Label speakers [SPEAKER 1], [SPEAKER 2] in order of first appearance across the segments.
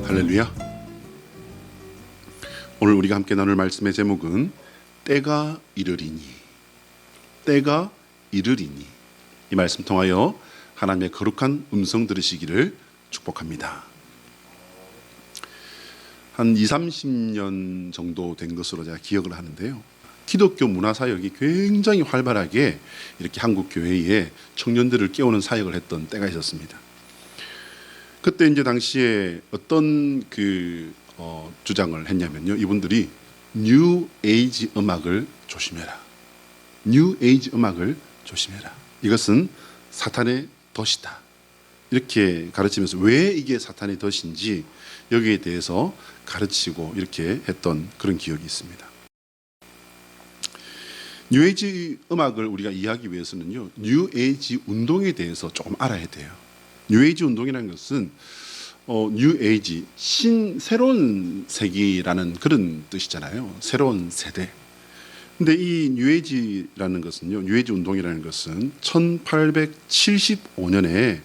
[SPEAKER 1] 할렐루야. 오늘 우리가 함께 나눌 말씀의 제목은 때가 이르리니, 때가 이르리니. 이 말씀 통하여 하나님의 거룩한 음성 들으시기를 축복합니다. 한 20-30년 정도 된 것으로 제가 기억을 하는데요, 기독교 문화 사역이 굉장히 활발하게 이렇게 한국 교회에 청년들을 깨우는 사역을 했던 때가 있었습니다. 그때 이제 당시에 어떤 주장을 했냐면요, 이분들이 뉴 에이지 음악을 조심해라. 뉴 에이지 음악을 조심해라. 이것은 사탄의 덫이다. 이렇게 가르치면서 왜 이게 사탄의 덫인지 여기에 대해서 가르치고 이렇게 했던 그런 기억이 있습니다. 뉴 에이지 음악을 우리가 이해하기 위해서는요, 뉴 에이지 운동에 대해서 조금 알아야 돼요. 뉴 에이지 운동이라는 것은 뉴 에이지, 새로운 세기라는 그런 뜻이잖아요. 새로운 세대. 근데 이 뉴 에이지라는 것은요, 뉴 에이지 운동이라는 것은 1875년에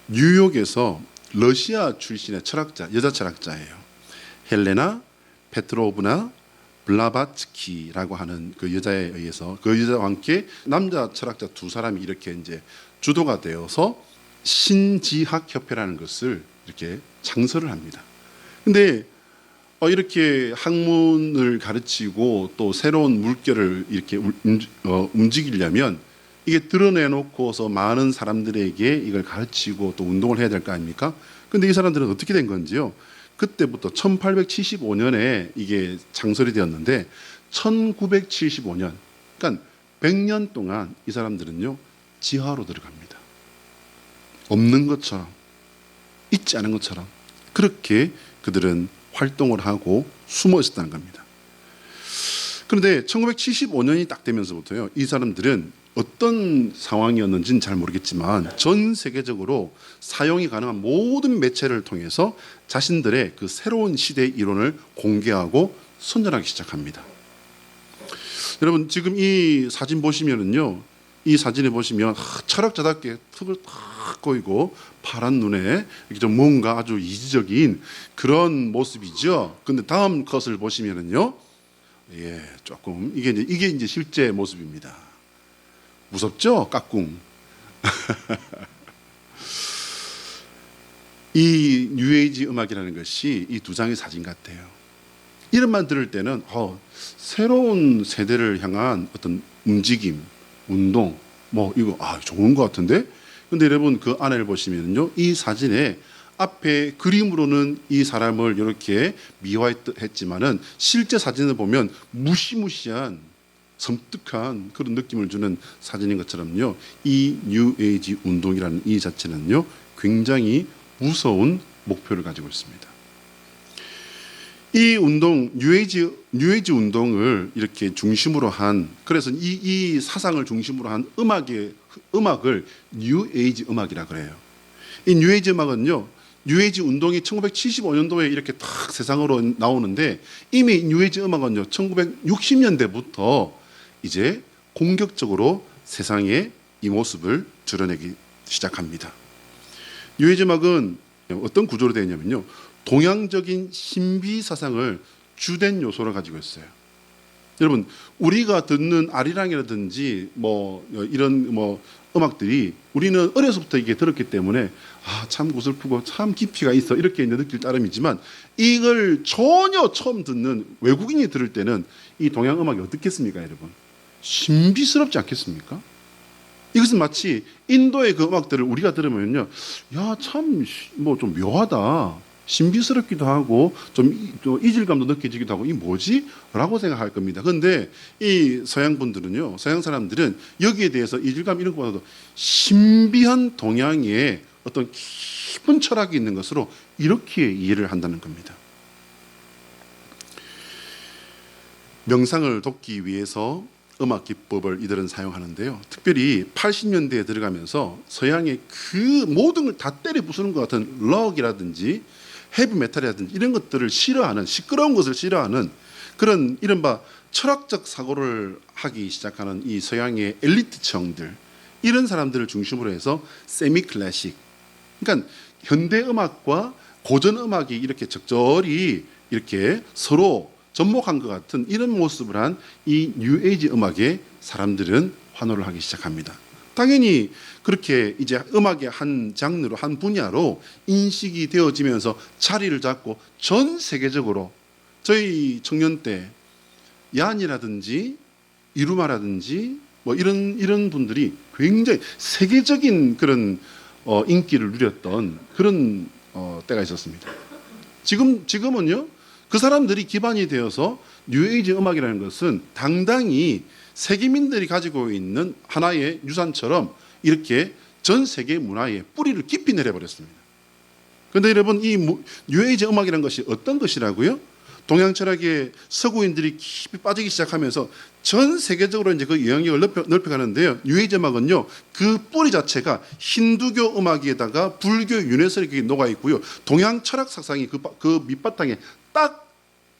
[SPEAKER 1] 뉴욕에서 러시아 출신의 철학자, 여자 철학자예요. 헬레나 페트로브나 블라바츠키라고 하는 그 여자에 의해서, 그 여자와 함께 남자 철학자 두 사람이 이렇게 이제 주도가 되어서 신지학 협회라는 것을 이렇게 창설을 합니다. 근데 이렇게 학문을 가르치고 또 새로운 물결을 이렇게 움직이려면 이게 드러내놓고서 많은 사람들에게 이걸 가르치고 또 운동을 해야 될 거 아닙니까? 근데 이 사람들은 어떻게 된 건지요? 그때부터 1875년에 이게 창설이 되었는데 1975년, 그러니까 100년 동안 이 사람들은요, 지하로 들어갑니다. 없는 것처럼, 있지 않은 것처럼 그렇게 그들은 활동을 하고 숨어 있었다는 겁니다. 그런데 1975년이 딱 되면서부터요, 이 사람들은 어떤 상황이었는지는 잘 모르겠지만 전 세계적으로 사용이 가능한 모든 매체를 통해서 자신들의 그 새로운 시대의 이론을 공개하고 선전하기 시작합니다. 여러분, 지금 이 사진 보시면은요, 이 사진에 보시면 철학자답게 턱을 탁 꼬이고 파란 눈에 이렇게 좀 뭔가 아주 이지적인 그런 모습이죠. 근데 다음 컷을 보시면은요, 조금 이게 이제 실제 모습입니다. 무섭죠? 까꿍. 이 뉴에이지 음악이라는 것이 이 두 장의 사진 같아요. 이름만 들을 때는 새로운 세대를 향한 어떤 움직임, 운동, 이거 좋은 것 같은데? 근데 여러분, 그 안을 보시면요, 이 사진에 앞에 그림으로는 이 사람을 이렇게 미화했지만은 실제 사진을 보면 무시무시한 섬뜩한 그런 느낌을 주는 사진인 것처럼요, 이 뉴 에이지 운동이라는 이 자체는요, 굉장히 무서운 목표를 가지고 있습니다. 이 운동, 뉴 에이지 운동을 이렇게 중심으로 한, 그래서 이 사상을 중심으로 한 음악을 뉴 에이지 음악이라 그래요. 이 뉴 에이지 음악은요, 뉴 에이지 운동이 1975년도에 이렇게 탁 세상으로 나오는데, 이미 뉴 에이지 음악은요, 1960년대부터 이제 공격적으로 세상에 이 모습을 드러내기 시작합니다. 뉴 에이지 음악은 어떤 구조로 되어 있냐면요, 동양적인 신비 사상을 주된 요소로 가지고 있어요. 여러분, 우리가 듣는 아리랑이라든지 이런 음악들이 우리는 어려서부터 이게 들었기 때문에 참 구슬프고 참 깊이가 있어, 이렇게 느낄 따름이지만, 이걸 전혀 처음 듣는 외국인이 들을 때는 이 동양 음악이 어떻겠습니까, 여러분? 신비스럽지 않겠습니까? 이것은 마치 인도의 그 음악들을 우리가 들으면요, 참 좀 묘하다, 신비스럽기도 하고 좀 이질감도 느껴지기도 하고, 이 뭐지? 라고 생각할 겁니다. 그런데 이 서양 사람들은 여기에 대해서 이질감 이런 것보다도 신비한 동양의 어떤 깊은 철학이 있는 것으로 이렇게 이해를 한다는 겁니다. 명상을 돕기 위해서 음악 기법을 이들은 사용하는데요, 특별히 80년대에 들어가면서 서양의 그 모든 걸 다 때려 부수는 것 같은 록이라든지 헤비메탈이라든지 이런 것들을 싫어하는, 시끄러운 것을 싫어하는 그런 이른바 철학적 사고를 하기 시작하는 이 서양의 엘리트층들, 이런 사람들을 중심으로 해서 세미 클래식, 그러니까 현대 음악과 고전 음악이 이렇게 적절히 이렇게 서로 접목한 것 같은 이런 모습을 한 이 뉴에이지 음악에 사람들은 환호를 하기 시작합니다. 당연히 그렇게 이제 음악의 한 장르로, 한 분야로 인식이 되어지면서 자리를 잡고 전 세계적으로 저희 청년 때 얀이라든지 이루마라든지 뭐 이런 분들이 굉장히 세계적인 그런 인기를 누렸던 그런 때가 있었습니다. 지금은요, 그 사람들이 기반이 되어서 뉴에이지 음악이라는 것은 당당히 세계민들이 가지고 있는 하나의 유산처럼 이렇게 전 세계 문화에 뿌리를 깊이 내려버렸습니다. 그런데 여러분, 이 뉴에이지 음악이라는 것이 어떤 것이라고요? 동양 철학의 서구인들이 깊이 빠지기 시작하면서 전 세계적으로 이제 그 영향력을 넓혀가는데요. 뉴에이지 음악은요, 그 뿌리 자체가 힌두교 음악에다가 불교 유네스에 녹아 있고요. 동양 철학 사상이 그 밑바탕에 딱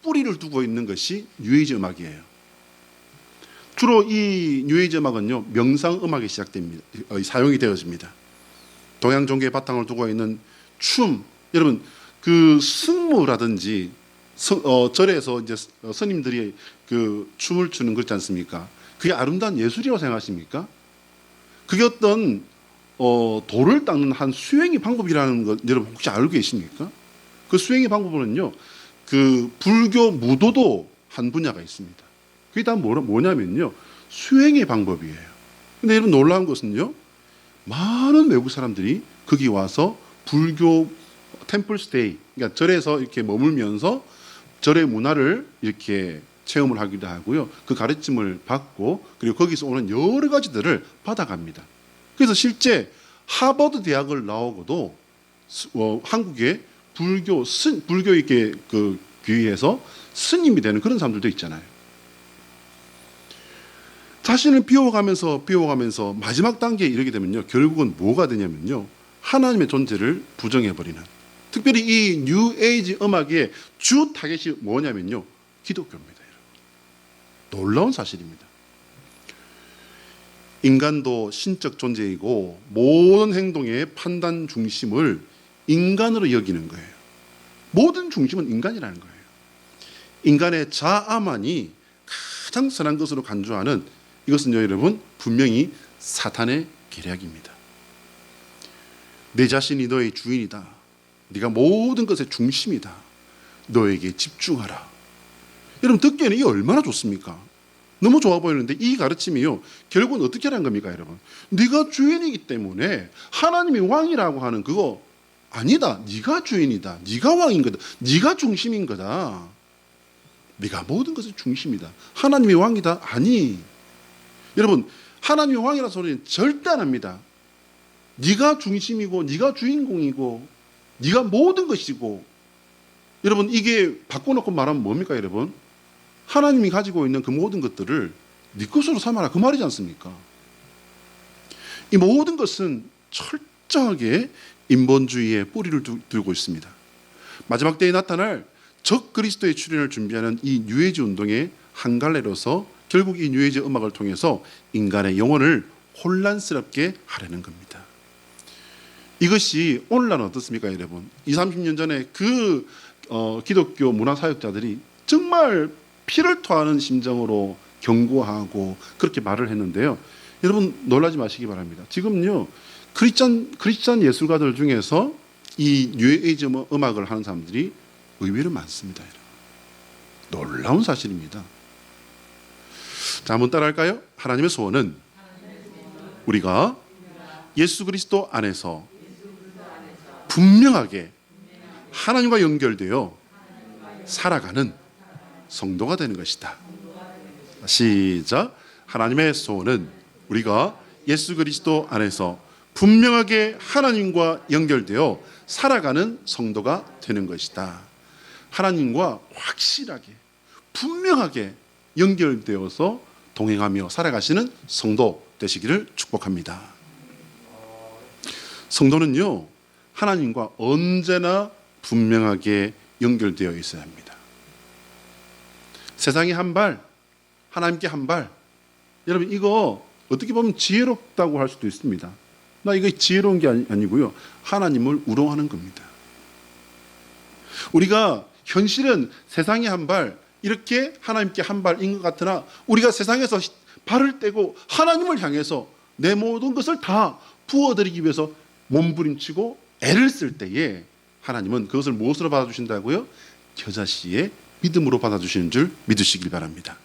[SPEAKER 1] 뿌리를 두고 있는 것이 뉴에이지 음악이에요. 주로 이 뉴에이지 음악은요, 명상 음악이 시작됩니다. 사용이 되어집니다. 동양 종교의 바탕을 두고 있는 춤, 여러분 그 승무라든지 절에서 이제 스님들이 그 춤을 추는 거 있지 않습니까? 그게 아름다운 예술이라고 생각하십니까? 그게 어떤 돌을 닦는 한 수행의 방법이라는 것 여러분 혹시 알고 계십니까? 그 수행의 방법은요, 그 불교 무도도 한 분야가 있습니다. 그게 다 뭐냐면요, 수행의 방법이에요. 근데 여러분 놀라운 것은요, 많은 외국 사람들이 거기 와서 불교 템플 스테이, 그러니까 절에서 이렇게 머물면서 절의 문화를 이렇게 체험을 하기도 하고요. 그 가르침을 받고 그리고 거기서 오는 여러 가지들을 받아갑니다. 그래서 실제 하버드 대학을 나오고도 한국의 불교 있게 그 귀에서 스님이 되는 그런 사람들도 있잖아요. 자신을 비워가면서 마지막 단계에 이르게 되면요, 결국은 뭐가 되냐면요, 하나님의 존재를 부정해버리는, 특별히 이 뉴에이지 음악의 주 타겟이 뭐냐면요, 기독교입니다. 여러분. 놀라운 사실입니다. 인간도 신적 존재이고 모든 행동의 판단 중심을 인간으로 여기는 거예요. 모든 중심은 인간이라는 거예요. 인간의 자아만이 가장 선한 것으로 간주하는 이것은요, 여러분, 분명히 사탄의 계략입니다. 내 자신이 너의 주인이다. 네가 모든 것의 중심이다. 너에게 집중하라. 여러분, 듣기에는 이게 얼마나 좋습니까? 너무 좋아 보이는데 이 가르침이요, 결국은 어떻게 하는 겁니까, 여러분? 네가 주인이기 때문에 하나님이 왕이라고 하는 그거 아니다. 네가 주인이다. 네가 왕인 거다. 네가 중심인 거다. 네가 모든 것의 중심이다. 하나님이 왕이다. 아니. 여러분, 하나님이 왕이라는 소리는 절대 안 합니다. 네가 중심이고 네가 주인공이고 네가 모든 것이고. 여러분, 이게 바꿔놓고 말하면 뭡니까, 여러분? 하나님이 가지고 있는 그 모든 것들을 네 것으로 삼아라, 그 말이지 않습니까? 이 모든 것은 철저하게 인본주의에 뿌리를 두고 있습니다. 마지막 때에 나타날 적 그리스도의 출현을 준비하는 이 뉴에이지 운동의 한 갈래로서 결국 이 뉴에이지 음악을 통해서 인간의 영혼을 혼란스럽게 하려는 겁니다. 이것이 오늘날은 어떻습니까, 여러분? 20, 30년 전에 그 기독교 문화사역자들이 정말 피를 토하는 심정으로 경고하고 그렇게 말을 했는데요. 여러분 놀라지 마시기 바랍니다. 지금요, 크리스찬 예술가들 중에서 이 뉴에이지 음악을 하는 사람들이 의외로 많습니다. 여러분. 놀라운 사실입니다. 자, 한번 따라할까요? 하나님의 소원은 우리가 예수 그리스도 안에서 분명하게 하나님과 연결되어 살아가는 성도가 되는 것이다. 시작. 하나님의 소원은 우리가 예수 그리스도 안에서 분명하게 하나님과 연결되어 살아가는 성도가 되는 것이다. 하나님과 확실하게 분명하게 연결되어서 동행하며 살아가시는 성도 되시기를 축복합니다. 성도는요, 하나님과 언제나 분명하게 연결되어 있어야 합니다. 세상에 한 발, 하나님께 한 발. 여러분, 이거 어떻게 보면 지혜롭다고 할 수도 있습니다. 나 이거 지혜로운 게 아니고요, 하나님을 우롱하는 겁니다. 우리가 현실은 세상에 한 발, 이렇게 하나님께 한 발인 것 같으나 우리가 세상에서 발을 떼고 하나님을 향해서 내 모든 것을 다 부어드리기 위해서 몸부림치고 애를 쓸 때에 하나님은 그것을 무엇으로 받아주신다고요? 겨자씨의 믿음으로 받아주시는 줄 믿으시길 바랍니다.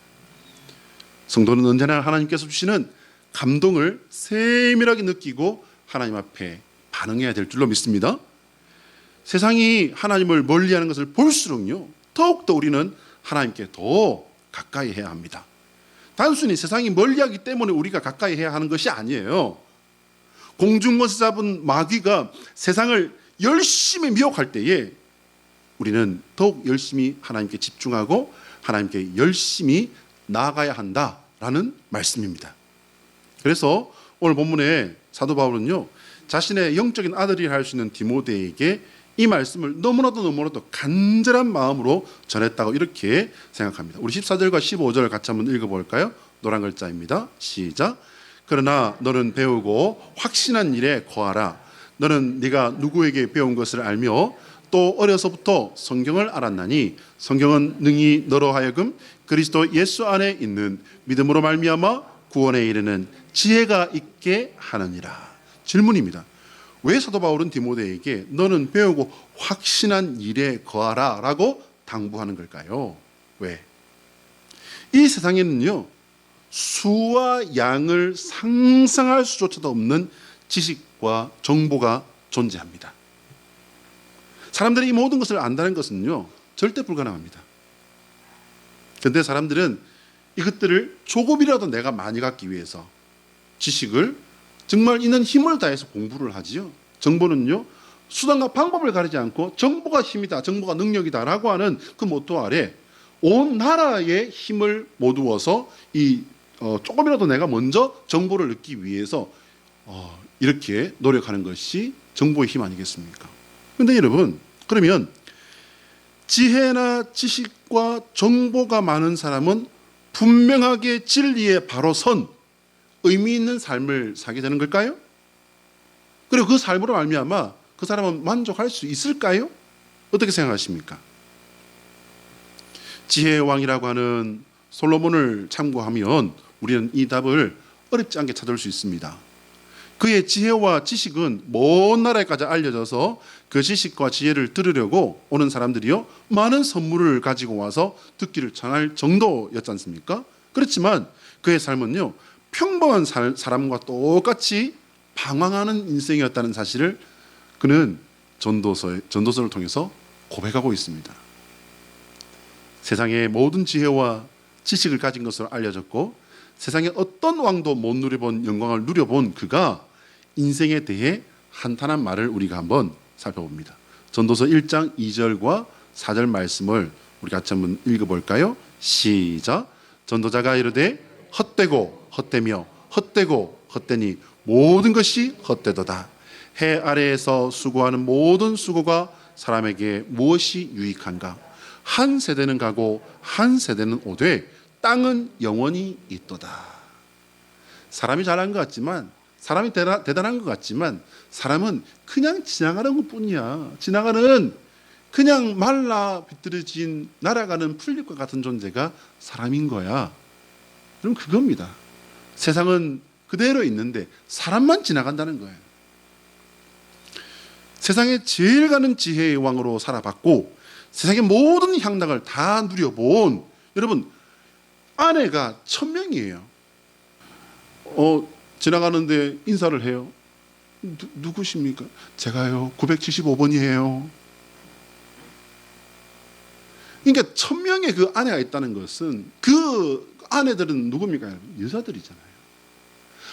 [SPEAKER 1] 성도는 언제나 하나님께서 주시는 감동을 세밀하게 느끼고 하나님 앞에 반응해야 될 줄로 믿습니다. 세상이 하나님을 멀리하는 것을 볼수록요, 더욱더 우리는 하나님께 더 가까이 해야 합니다. 단순히 세상이 멀리하기 때문에 우리가 가까이 해야 하는 것이 아니에요. 공중권세 잡은 마귀가 세상을 열심히 미혹할 때에 우리는 더욱 열심히 하나님께 집중하고 하나님께 열심히 나아가야 한다라는 말씀입니다. 그래서 오늘 본문에 사도 바울은요, 자신의 영적인 아들이라 할 수 있는 디모데에게 이 말씀을 너무나도 간절한 마음으로 전했다고 이렇게 생각합니다. 우리 14절과 15절 같이 한번 읽어볼까요? 노란 글자입니다. 시작. 그러나 너는 배우고 확신한 일에 거하라. 너는 네가 누구에게 배운 것을 알며 또 어려서부터 성경을 알았나니 성경은 능히 너로 하여금 그리스도 예수 안에 있는 믿음으로 말미암아 구원에 이르는 지혜가 있게 하느니라. 질문입니다. 왜 사도 바울은 디모데에게 너는 배우고 확신한 일에 거하라 라고 당부하는 걸까요? 왜? 이 세상에는요, 수와 양을 상상할 수조차도 없는 지식과 정보가 존재합니다. 사람들이 이 모든 것을 안다는 것은요, 절대 불가능합니다. 그런데 사람들은 이것들을 조금이라도 내가 많이 갖기 위해서 지식을 정말 있는 힘을 다해서 공부를 하지요. 정보는요, 수단과 방법을 가리지 않고 정보가 힘이다, 정보가 능력이다라고 하는 그 모토 아래 온 나라의 힘을 모두어서 조금이라도 내가 먼저 정보를 얻기 위해서 이렇게 노력하는 것이 정보의 힘 아니겠습니까? 그런데 여러분, 그러면 지혜나 지식과 정보가 많은 사람은 분명하게 진리에 바로 선 의미 있는 삶을 살게 되는 걸까요? 그리고 그 삶으로 말미암아 그 사람은 만족할 수 있을까요? 어떻게 생각하십니까? 지혜의 왕이라고 하는 솔로몬을 참고하면 우리는 이 답을 어렵지 않게 찾을 수 있습니다. 그의 지혜와 지식은 먼 나라에까지 알려져서 그 지식과 지혜를 들으려고 오는 사람들이요, 많은 선물을 가지고 와서 듣기를 전할 정도였지 않습니까? 그렇지만 그의 삶은요, 평범한 사람과 똑같이 방황하는 인생이었다는 사실을 그는 전도서를 통해서 고백하고 있습니다. 세상의 모든 지혜와 지식을 가진 것으로 알려졌고 세상의 어떤 왕도 못 누려본 영광을 누려본 그가 인생에 대해 한탄한 말을 우리가 한번 살펴봅니다. 전도서 1장 2절과 4절 말씀을 우리 같이 한번 읽어볼까요? 시작. 전도자가 이르되 헛되고 헛되며 헛되고 헛되니 모든 것이 헛되도다. 해 아래에서 수고하는 모든 수고가 사람에게 무엇이 유익한가? 한 세대는 가고 한 세대는 오되 땅은 영원히 있도다. 사람이 잘한 것 같지만, 사람이 대단한 것 같지만 사람은 그냥 지나가는 것뿐이야. 지나가는 그냥 말라 비틀어진 날아가는 풀잎과 같은 존재가 사람인 거야. 그럼 그겁니다. 세상은 그대로 있는데 사람만 지나간다는 거예요. 세상에 제일 가는 지혜의 왕으로 살아봤고 세상의 모든 향락을 다 누려본 여러분, 아내가 1000명이에요. 지나가는데 인사를 해요. 누구십니까? 제가요 975번이에요. 그러니까 1000명의 그 아내가 있다는 것은 그 아내들은 누굽니까? 여자들이잖아요.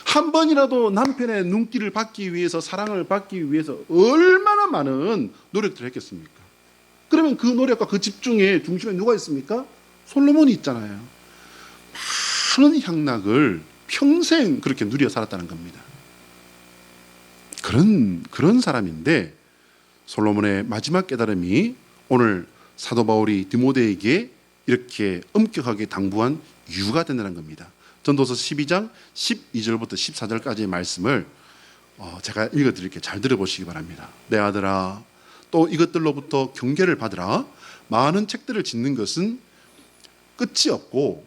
[SPEAKER 1] 한 번이라도 남편의 눈길을 받기 위해서, 사랑을 받기 위해서 얼마나 많은 노력들을 했겠습니까? 그러면 그 노력과 그 집중의 중심에 누가 있습니까? 솔로몬이 있잖아요. 많은 향락을 평생 그렇게 누려 살았다는 겁니다. 그런 사람인데 솔로몬의 마지막 깨달음이 오늘 사도 바울이 디모데에게 이렇게 엄격하게 당부한 이유가 된다는 겁니다. 전도서 12장 12절부터 14절까지의 말씀을 제가 읽어드릴게요. 잘 들어보시기 바랍니다. 내 아들아, 또 이것들로부터 경계를 받으라. 많은 책들을 짓는 것은 끝이 없고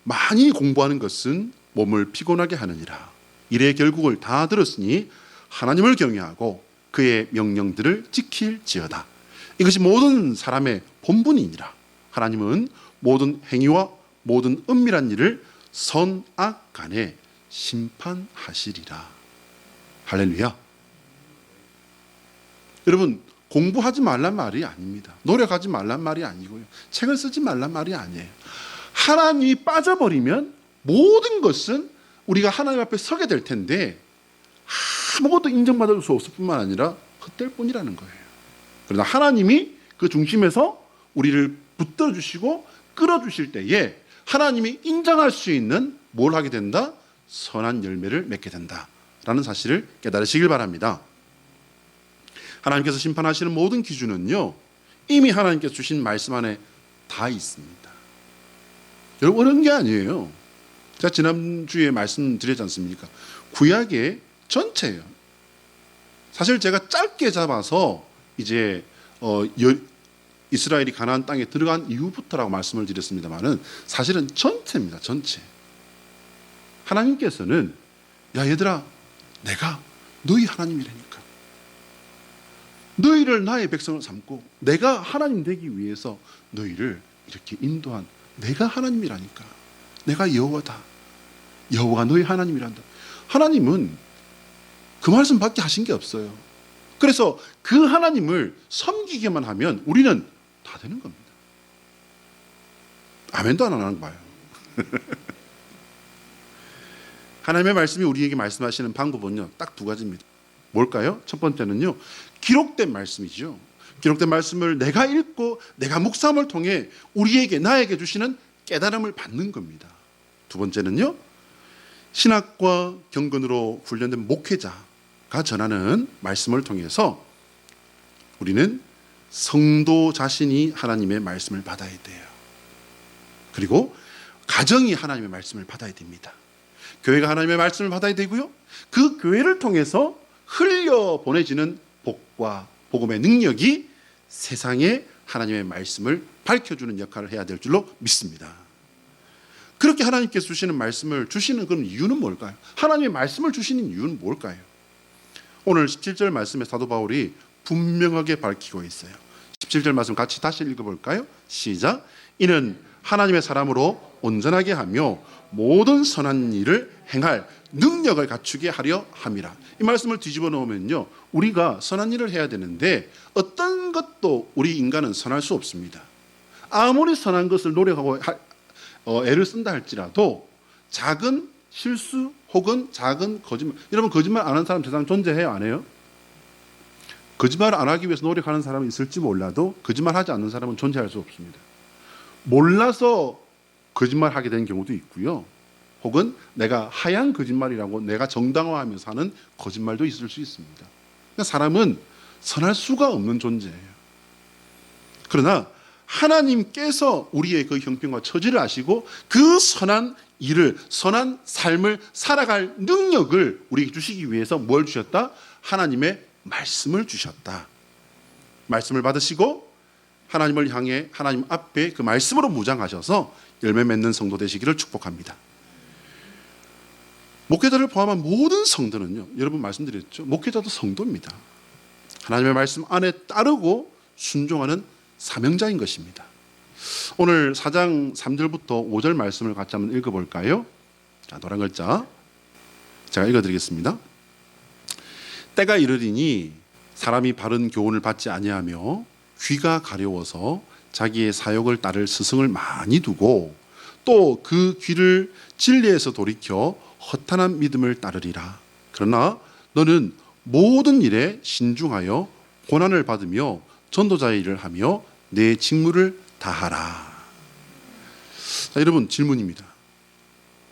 [SPEAKER 1] 많이 공부하는 것은 몸을 피곤하게 하느니라. 이래 결국을 다 들었으니 하나님을 경외하고 그의 명령들을 지킬지어다. 이것이 모든 사람의 본분이니라. 하나님은 모든 행위와 모든 은밀한 일을 선악 간에 심판하시리라. 할렐루야. 여러분, 공부하지 말란 말이 아닙니다. 노력하지 말란 말이 아니고요. 책을 쓰지 말란 말이 아니에요. 하나님이 빠져버리면 모든 것은 우리가 하나님 앞에 서게 될 텐데 아무것도 인정받을 수 없을 뿐만 아니라 헛될 뿐이라는 거예요. 그러나 하나님이 그 중심에서 우리를 붙들어 주시고 끌어주실 때에 하나님이 인정할 수 있는 뭘 하게 된다? 선한 열매를 맺게 된다라는 사실을 깨달으시길 바랍니다. 하나님께서 심판하시는 모든 기준은요, 이미 하나님께서 주신 말씀 안에 다 있습니다. 여러분, 어려운 게 아니에요. 제가 지난주에 말씀드렸지 않습니까? 구약의 전체예요. 사실 제가 짧게 잡아서 이제 이스라엘이 가나안 땅에 들어간 이후부터라고 말씀을 드렸습니다만은 사실은 전체입니다. 전체. 하나님께서는 야 얘들아, 내가 너희 하나님이라니까. 너희를 나의 백성을 삼고 내가 하나님 되기 위해서 너희를 이렇게 인도한 내가 하나님이라니까. 내가 여호와다. 여호와가 너희 하나님이란다. 하나님은 그 말씀밖에 하신 게 없어요. 그래서 그 하나님을 섬기기만 하면 우리는 다 되는 겁니다. 아멘도 안 하는 거예요. 하나님의 말씀이 우리에게 말씀하시는 방법은요, 딱 두 가지입니다. 뭘까요? 첫 번째는요, 기록된 말씀이죠. 기록된 말씀을 내가 읽고 내가 묵상을 통해 우리에게 나에게 주시는 깨달음을 받는 겁니다. 두 번째는요, 신학과 경건으로 훈련된 목회자가 전하는 말씀을 통해서 우리는 성도 자신이 하나님의 말씀을 받아야 돼요. 그리고 가정이 하나님의 말씀을 받아야 됩니다. 교회가 하나님의 말씀을 받아야 되고요, 그 교회를 통해서 흘려 보내지는 복과 복음의 능력이 세상에 하나님의 말씀을 밝혀주는 역할을 해야 될 줄로 믿습니다. 그렇게 하나님께서 주시는 말씀을 주시는 그런 이유는 뭘까요? 하나님의 말씀을 주시는 이유는 뭘까요? 오늘 17절 말씀에 사도 바울이 분명하게 밝히고 있어요. 17절 말씀 같이 다시 읽어볼까요? 시작. 이는 하나님의 사람으로 온전하게 하며 모든 선한 일을 행할 능력을 갖추게 하려 함이라. 이 말씀을 뒤집어 놓으면요, 우리가 선한 일을 해야 되는데 어떤 것도 우리 인간은 선할 수 없습니다. 아무리 선한 것을 노력하고 애를 쓴다 할지라도 작은 실수 혹은 작은 거짓말, 여러분 거짓말 안 하는 사람 세상 존재해요, 안 해요? 거짓말 안 하기 위해서 노력하는 사람은 있을지 몰라도 거짓말하지 않는 사람은 존재할 수 없습니다. 몰라서 거짓말하게 되는 경우도 있고요, 혹은 내가 하얀 거짓말이라고 내가 정당화하면서 하는 거짓말도 있을 수 있습니다. 그러니까 사람은 선할 수가 없는 존재예요. 그러나 하나님께서 우리의 그 형편과 처지를 아시고 그 선한 일을, 선한 삶을 살아갈 능력을 우리에게 주시기 위해서 뭘 주셨다? 하나님의 말씀을 주셨다. 말씀을 받으시고 하나님을 향해 하나님 앞에 그 말씀으로 무장하셔서 열매 맺는 성도 되시기를 축복합니다. 목회자를 포함한 모든 성도는요, 여러분 말씀드렸죠, 목회자도 성도입니다. 하나님의 말씀 안에 따르고 순종하는 사명자인 것입니다. 오늘 4장 3절부터 5절 말씀을 같이 한번 읽어볼까요? 자, 노란 글자 제가 읽어드리겠습니다. 때가 이르리니 사람이 바른 교훈을 받지 아니하며 귀가 가려워서 자기의 사욕을 따를 스승을 많이 두고 또 그 귀를 진리에서 돌이켜 허탄한 믿음을 따르리라. 그러나 너는 모든 일에 신중하여 고난을 받으며 전도자의 일을 하며 내 직무를 다하라. 자, 여러분 질문입니다.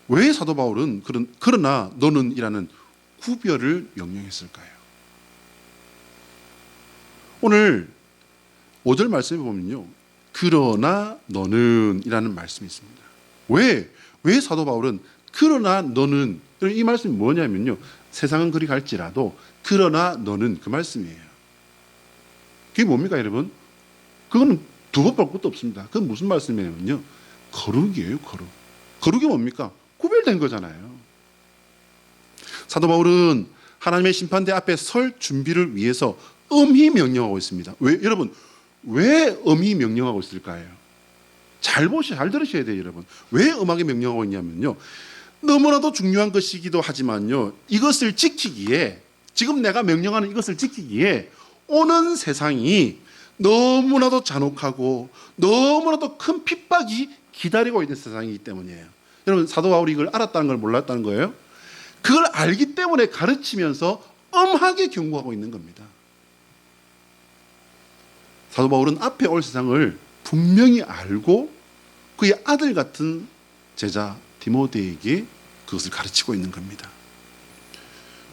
[SPEAKER 1] 왜 사도 바울은 그러나 너는 이라는 구별을 명령했을까요? 오늘 5절 말씀에 보면요, 그러나 너는 이라는 말씀이 있습니다. 왜 사도 바울은 그러나 너는, 이 말씀이 뭐냐면요, 세상은 그리 갈지라도 그러나 너는 그 말씀이에요. 그게 뭡니까 여러분? 그거는 두고 볼 것도 없습니다. 그건 무슨 말씀이냐면요, 거룩이에요. 거룩이 뭡니까? 구별된 거잖아요. 사도 바울은 하나님의 심판대 앞에 설 준비를 위해서 엄히 명령하고 있습니다. 여러분, 왜 엄히 명령하고 있을까요? 잘 들으셔야 돼요, 여러분. 왜 엄하게 명령하고 있냐면요, 너무나도 중요한 것이기도 하지만요, 이것을 지키기에, 지금 내가 명령하는 이것을 지키기에 오는 세상이 너무나도 잔혹하고 너무나도 큰 핍박이 기다리고 있는 세상이기 때문이에요. 여러분, 사도 바울이 이걸 알았다는 걸 몰랐다는 거예요? 그걸 알기 때문에 가르치면서 엄하게 경고하고 있는 겁니다. 사도 바울은 앞에 올 세상을 분명히 알고 그의 아들 같은 제자 디모데에게 그것을 가르치고 있는 겁니다.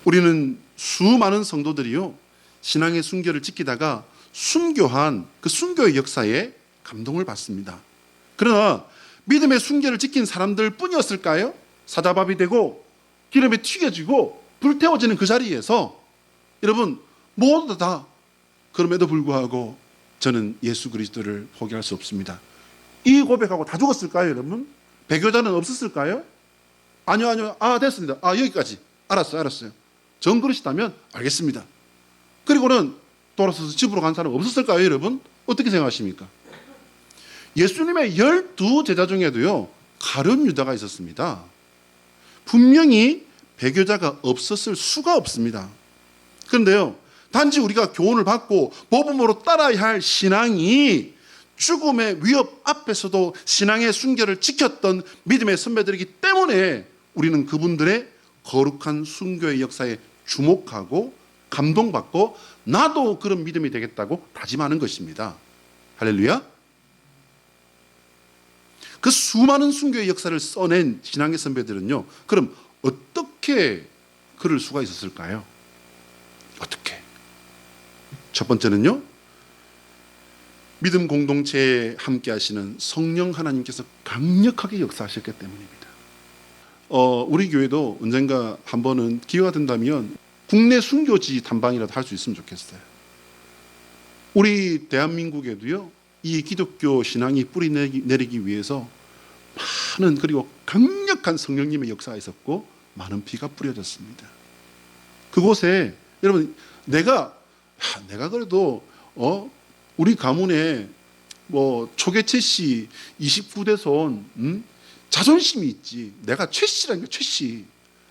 [SPEAKER 1] 우리는 수많은 성도들이요, 신앙의 순교를 지키다가 순교한 그 순교의 역사에 감동을 받습니다. 그러나 믿음의 순교를 지킨 사람들 뿐이었을까요? 사자밥이 되고 기름에 튀겨지고 불태워지는 그 자리에서 여러분, 모두 다 그럼에도 불구하고 저는 예수 그리스도를 포기할 수 없습니다, 이 고백하고 다 죽었을까요? 여러분, 배교자는 없었을까요? 아니요. 됐습니다. 여기까지. 알았어요. 정그릇이다면 알겠습니다. 그리고는 돌아서서 집으로 간 사람 없었을까요? 여러분, 어떻게 생각하십니까? 예수님의 12 제자 중에도요, 가룟 유다가 있었습니다. 분명히 배교자가 없었을 수가 없습니다. 그런데요, 단지 우리가 교훈을 받고 모범으로 따라야 할 신앙이 죽음의 위협 앞에서도 신앙의 순결을 지켰던 믿음의 선배들이기 때문에 우리는 그분들의 거룩한 순교의 역사에 주목하고 감동받고 나도 그런 믿음이 되겠다고 다짐하는 것입니다. 할렐루야. 그 수많은 순교의 역사를 써낸 신앙의 선배들은요, 그럼 어떻게 그럴 수가 있었을까요? 어떻게? 첫 번째는요, 믿음 공동체에 함께 하시는 성령 하나님께서 강력하게 역사하셨기 때문입니다. 우리 교회도 언젠가 한 번은 기회가 된다면 국내 순교지 탐방이라도 할 수 있으면 좋겠어요. 우리 대한민국에도요, 이 기독교 신앙이 뿌리 내리기 위해서 많은, 그리고 강력한 성령님의 역사가 있었고 많은 피가 뿌려졌습니다. 그곳에 여러분, 내가 그래도 우리 가문에 초계최 씨 29대손 자존심이 있지, 내가 최 씨라는 게, 최 씨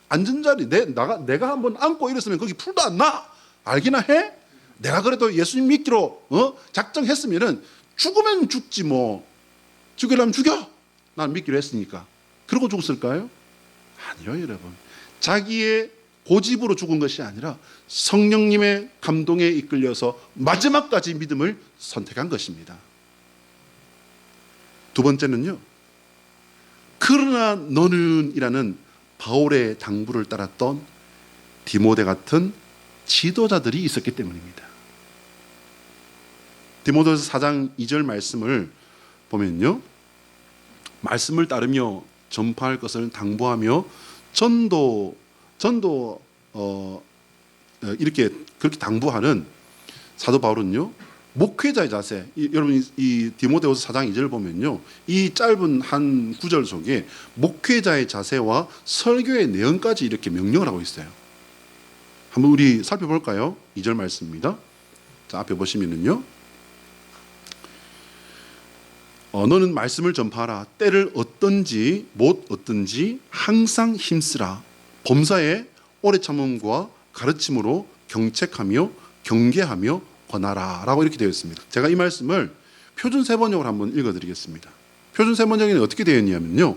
[SPEAKER 1] 앉은 자리 내가 한번 앉고 이랬으면 거기 풀도 안 나. 알기나 해? 내가 그래도 예수님 믿기로 작정했으면은 죽으면 죽지, 죽이려면 죽여, 난 믿기로 했으니까. 그러고 죽었을까요? 아니요, 여러분. 자기의 고집으로 죽은 것이 아니라 성령님의 감동에 이끌려서 마지막까지 믿음을 선택한 것입니다. 두 번째는요, 그러나 너는 이라는 바울의 당부를 따랐던 디모데 같은 지도자들이 있었기 때문입니다. 디모데후서 4장 2절 말씀을 보면요, 말씀을 따르며 전파할 것을 당부하며 이렇게 그렇게 당부하는 사도 바울은요, 목회자의 자세, 여러분 이 디모데후서 4장 2절을 보면요, 이 짧은 한 구절 속에 목회자의 자세와 설교의 내용까지 이렇게 명령을 하고 있어요. 한번 우리 살펴볼까요? 2절 말씀입니다. 자, 앞에 보시면은요, 너는 말씀을 전파하라. 때를 얻든지 못 얻든지 항상 힘쓰라. 범사에 오래 참음과 가르침으로 경책하며 경계하며 권하라 라고 이렇게 되어 있습니다. 제가 이 말씀을 표준 세번역으로 한번 읽어드리겠습니다. 표준 세번역에는 어떻게 되어 있냐면요,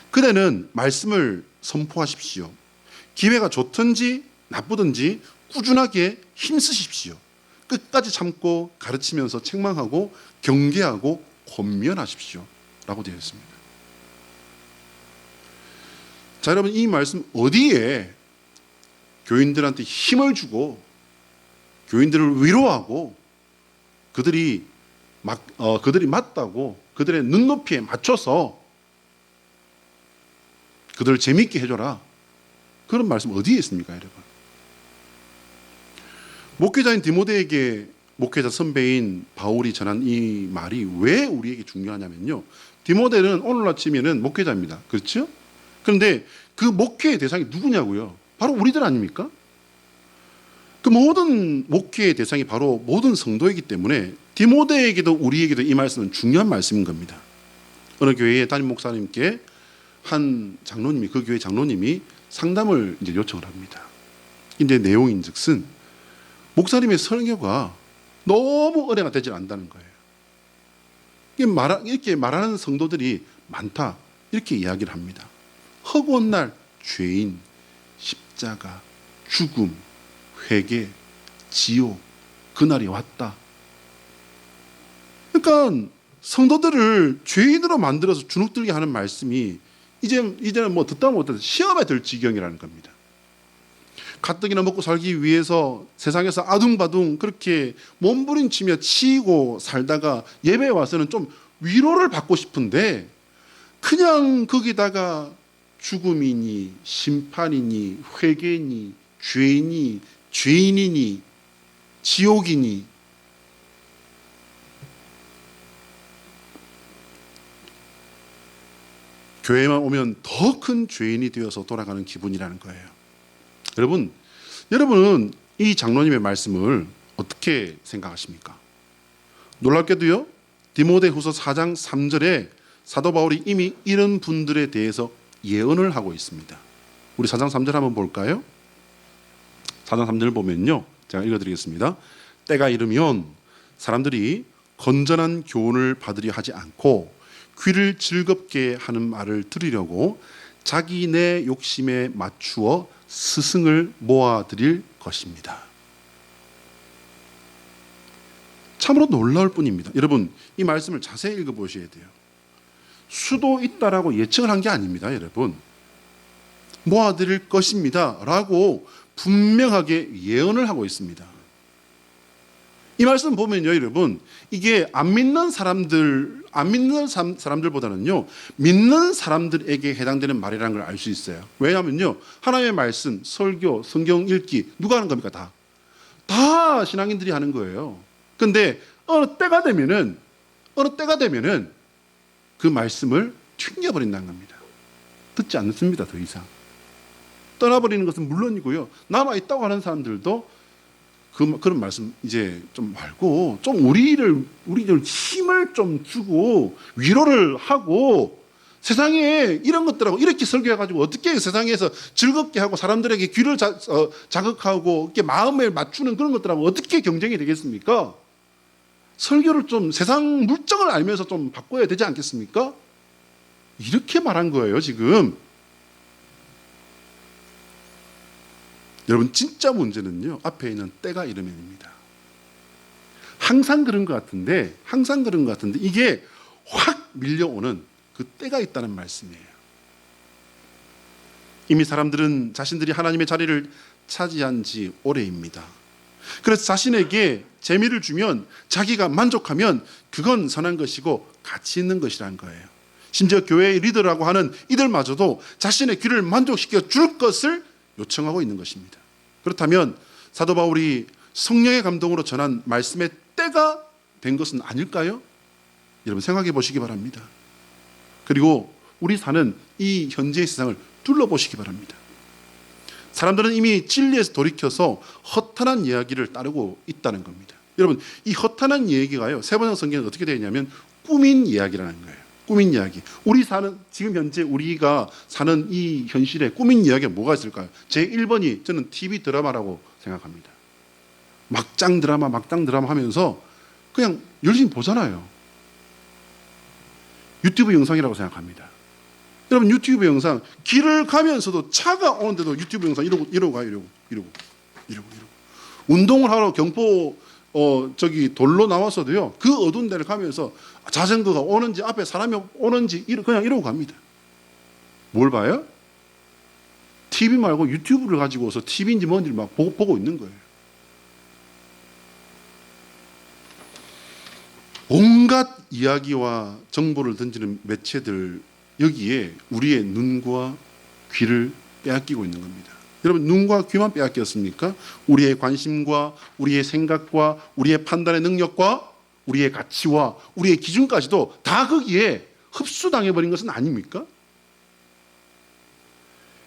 [SPEAKER 1] 그대는 말씀을 선포하십시오. 기회가 좋든지 나쁘든지 꾸준하게 힘쓰십시오. 끝까지 참고 가르치면서 책망하고 경계하고 권면하십시오 라고 되어 있습니다. 자, 여러분, 이 말씀 어디에 교인들한테 힘을 주고 교인들을 위로하고 그들이 맞다고 그들의 눈높이에 맞춰서 그들을 재미있게 해줘라, 그런 말씀 어디에 있습니까, 여러분? 목회자인 디모데에게 목회자 선배인 바울이 전한 이 말이 왜 우리에게 중요하냐면요. 디모데는 오늘 아침에는 목회자입니다. 그렇죠? 그런데 그 목회의 대상이 누구냐고요? 바로 우리들 아닙니까? 그 모든 목회의 대상이 바로 모든 성도이기 때문에 디모데에게도 우리에게도 이 말씀은 중요한 말씀인 겁니다. 어느 교회의 담임 목사님께 한 장로님이, 그 교회 장로님이 상담을 이제 요청을 합니다. 근데 내용인즉슨 목사님의 설교가 너무 은혜가 되지 않는다는 거예요. 이렇게 말하는 성도들이 많다, 이렇게 이야기를 합니다. 허구한 날, 죄인, 십자가, 죽음, 회개, 지옥, 그날이 왔다. 그러니까 성도들을 죄인으로 만들어서 주눅들게 하는 말씀이 이제는 뭐 듣다 못해서 시험에 들 지경이라는 겁니다. 가뜩이나 먹고 살기 위해서 세상에서 아둥바둥 그렇게 몸부림치며 치고 살다가 예배에 와서는 좀 위로를 받고 싶은데 그냥 거기다가 죽음이니 심판이니 회개니 죄니 죄인이니 지옥이니 교회만 오면 더 큰 죄인이 되어서 돌아가는 기분이라는 거예요. 여러분은 이 장로님의 말씀을 어떻게 생각하십니까? 놀랍게도요, 디모데후서 4장 3절에 사도 바울이 이미 이런 분들에 대해서 예언을 하고 있습니다. 우리 4장 3절 한번 볼까요? 4장 3절을 보면요, 제가 읽어드리겠습니다. 때가 이르면 사람들이 건전한 교훈을 받으려 하지 않고 귀를 즐겁게 하는 말을 들으려고 자기네 욕심에 맞추어 스승을 모아드릴 것입니다. 참으로 놀라울 뿐입니다. 여러분, 이 말씀을 자세히 읽어보셔야 돼요. 수도 있다라고 예측을 한 게 아닙니다. 여러분, 모아드릴 것입니다 라고 분명하게 예언을 하고 있습니다. 이 말씀 보면요, 여러분, 이게 안 믿는 사람들보다는요, 믿는 사람들에게 해당되는 말이라는 걸 알 수 있어요. 왜냐하면요, 하나님의 말씀, 설교, 성경 읽기 누가 하는 겁니까? 다 신앙인들이 하는 거예요. 그런데 어느 때가 되면은 그 말씀을 튕겨버린다는 겁니다. 듣지 않습니다. 더 이상 떠나버리는 것은 물론이고요, 남아있다고 하는 사람들도 그런 말씀 이제 좀 말고 좀 우리들 힘을 좀 주고 위로를 하고, 세상에 이런 것들하고 이렇게 설교해가지고 어떻게 세상에서 즐겁게 하고 사람들에게 귀를 자극하고 이렇게 마음을 맞추는 그런 것들하고 어떻게 경쟁이 되겠습니까? 설교를 좀 세상 물정을 알면서 좀 바꿔야 되지 않겠습니까? 이렇게 말한 거예요, 지금. 여러분, 진짜 문제는요, 앞에 있는 때가 이르면입니다. 항상 그런 것 같은데 이게 확 밀려오는 그 때가 있다는 말씀이에요. 이미 사람들은 자신들이 하나님의 자리를 차지한 지 오래입니다. 그래서 자신에게 재미를 주면, 자기가 만족하면 그건 선한 것이고 가치 있는 것이라는 거예요. 심지어 교회의 리더라고 하는 이들마저도 자신의 귀를 만족시켜 줄 것을 요청하고 있는 것입니다. 그렇다면 사도 바울이 성령의 감동으로 전한 말씀의 때가 된 것은 아닐까요? 여러분, 생각해 보시기 바랍니다. 그리고 우리 사는 이 현재의 세상을 둘러보시기 바랍니다. 사람들은 이미 진리에서 돌이켜서 허탄한 이야기를 따르고 있다는 겁니다. 여러분, 이 허탄한 이야기가요, 세번역 성경은 어떻게 되어 있냐면 꾸민 이야기라는 거예요. 꾸민 이야기. 지금 현재 우리가 사는 이 현실에 꾸민 이야기가 뭐가 있을까요? 제 1번이 저는 TV 드라마라고 생각합니다. 막장 드라마 하면서 그냥 열심히 보잖아요. 유튜브 영상이라고 생각합니다. 여러분, 유튜브 영상, 길을 가면서도 차가 오는데도 유튜브 영상 이러고 가요. 이러고. 운동을 하러 경포 돌로 나와서도요, 그 어두운 데를 가면서 자전거가 오는지 앞에 사람이 오는지 그냥 이러고 갑니다. 뭘 봐요? TV 말고 유튜브를 가지고서 TV인지 뭔지 막 보고 있는 거예요. 온갖 이야기와 정보를 던지는 매체들, 여기에 우리의 눈과 귀를 빼앗기고 있는 겁니다. 여러분 눈과 귀만 빼앗겼습니까? 우리의 관심과 우리의 생각과 우리의 판단의 능력과 우리의 가치와 우리의 기준까지도 다 거기에 흡수당해버린 것은 아닙니까?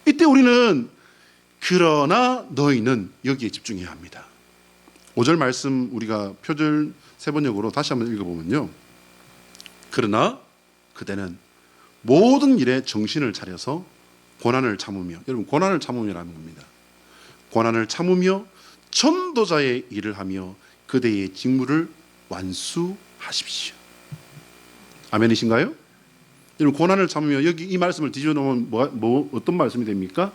[SPEAKER 1] 이때 우리는 그러나 너희는 여기에 집중해야 합니다. 5절 말씀 우리가 표절 세번역으로 다시 한번 읽어보면요. 그러나 그대는 모든 일에 정신을 차려서 고난을 참으며, 여러분 고난을 참으며라는 겁니다. 고난을 참으며 전도자의 일을 하며 그대의 직무를 완수하십시오. 아멘이신가요? 여러분 고난을 참으며, 여기 이 말씀을 뒤집어 놓으면 어떤 말씀이 됩니까?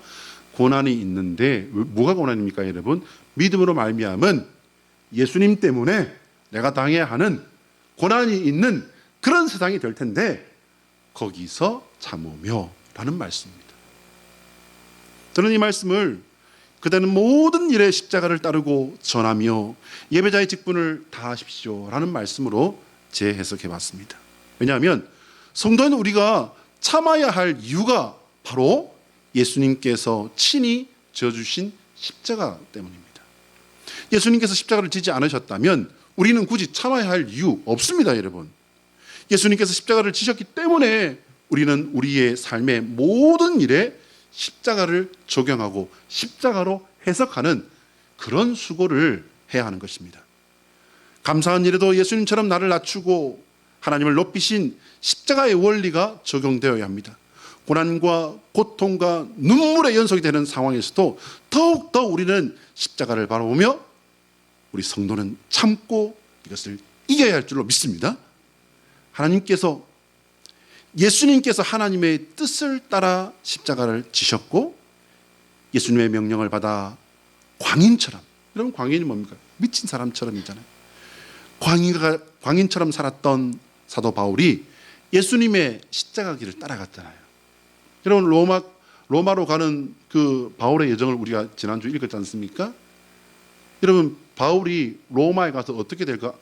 [SPEAKER 1] 고난이 있는데 뭐가 고난입니까 여러분? 믿음으로 말미암은 예수님 때문에 내가 당해야 하는 고난이 있는 그런 세상이 될 텐데 거기서 참으며 라는 말씀입니다. 저는 이 말씀을 그대는 모든 일에 십자가를 따르고 전하며 예배자의 직분을 다하십시오 라는 말씀으로 재해석해 봤습니다. 왜냐하면 성도는 우리가 참아야 할 이유가 바로 예수님께서 친히 져주신 십자가 때문입니다. 예수님께서 십자가를 지지 않으셨다면 우리는 굳이 참아야 할 이유 없습니다, 여러분. 예수님께서 십자가를 지셨기 때문에 우리는 우리의 삶의 모든 일에 십자가를 적용하고 십자가로 해석하는 그런 수고를 해야 하는 것입니다. 감사한 일에도 예수님처럼 나를 낮추고 하나님을 높이신 십자가의 원리가 적용되어야 합니다. 고난과 고통과 눈물의 연속이 되는 상황에서도 더욱더 우리는 십자가를 바라보며 우리 성도는 참고 이것을 이겨야 할 줄로 믿습니다. 예수님께서 하나님의 뜻을 따라 십자가를 지셨고 예수님의 명령을 받아 광인처럼, 여러분 광인이 뭡니까? 미친 사람처럼이잖아요. 광인처럼 살았던 사도 바울이 예수님의 십자가 길을 따라갔잖아요. 여러분 로마로 가는 그 바울의 여정을 우리가 지난주 읽었지 않습니까? 여러분 바울이 로마에 가서 어떻게 될까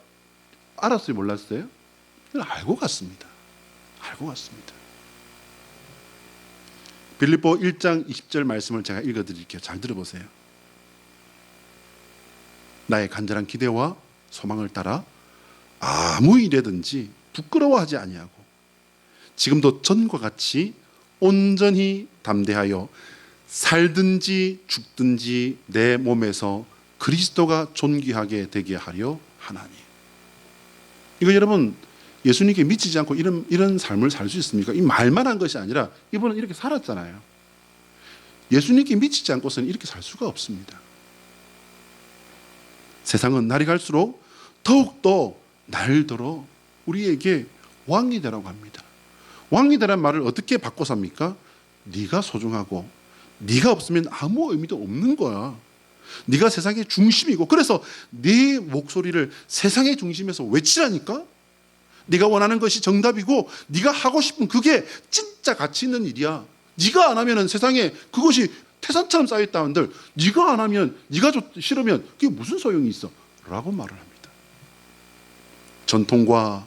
[SPEAKER 1] 알았어요? 몰랐어요? 알고 갔습니다. 알고 갔습니다. 빌립보 1장 20절 말씀을 제가 읽어드릴게요. 잘 들어보세요. 나의 간절한 기대와 소망을 따라 아무 일에든지 부끄러워하지 아니하고 지금도 전과 같이 온전히 담대하여 살든지 죽든지 내 몸에서 그리스도가 존귀하게 되게 하려 하나니. 이거 여러분 예수님께 미치지 않고 이런 삶을 살 수 있습니까? 이 말만 한 것이 아니라 이분은 이렇게 살았잖아요. 예수님께 미치지 않고서는 이렇게 살 수가 없습니다. 세상은 날이 갈수록 더욱더 날들어 우리에게 왕이 되라고 합니다. 왕이 되라는 말을 어떻게 바꿔 삽니까? 네가 소중하고 네가 없으면 아무 의미도 없는 거야. 네가 세상의 중심이고, 그래서 네 목소리를 세상의 중심에서 외치라니까. 네가 원하는 것이 정답이고 네가 하고 싶은 그게 진짜 가치 있는 일이야. 네가 안 하면 세상에 그것이 태산처럼 쌓여있다 한들 네가 안 하면, 네가 싫으면 그게 무슨 소용이 있어? 라고 말을 합니다. 전통과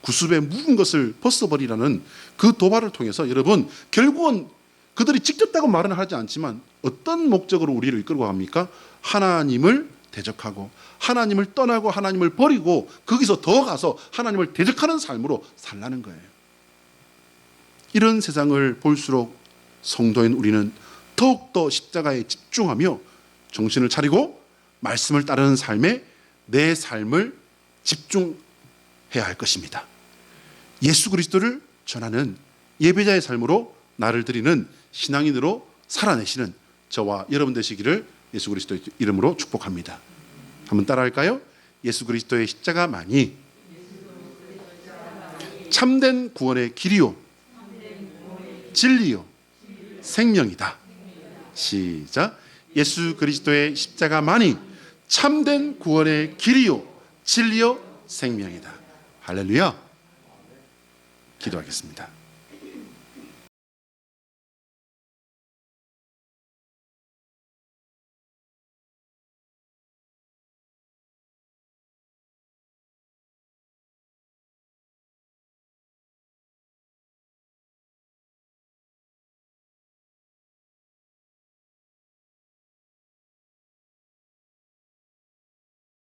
[SPEAKER 1] 구습의 묵은 것을 벗어버리라는 그 도발을 통해서 여러분 결국은 그들이 직접다고 말은 하지 않지만 어떤 목적으로 우리를 이끌고 갑니까? 하나님을 대적하고 하나님을 떠나고 하나님을 버리고 거기서 더 가서 하나님을 대적하는 삶으로 살라는 거예요. 이런 세상을 볼수록 성도인 우리는 더욱더 십자가에 집중하며 정신을 차리고 말씀을 따르는 삶에 내 삶을 집중해야 할 것입니다. 예수 그리스도를 전하는 예배자의 삶으로 나를 드리는 신앙인으로 살아내시는 저와 여러분 되시기를 예수 그리스도의 이름으로 축복합니다. 한번 따라할까요? 예수 그리스도의 십자가만이 참된 구원의 길이요 진리요 생명이다. 시작. 예수 그리스도의 십자가만이 참된 구원의 길이요 진리요 생명이다. 할렐루야. 기도하겠습니다.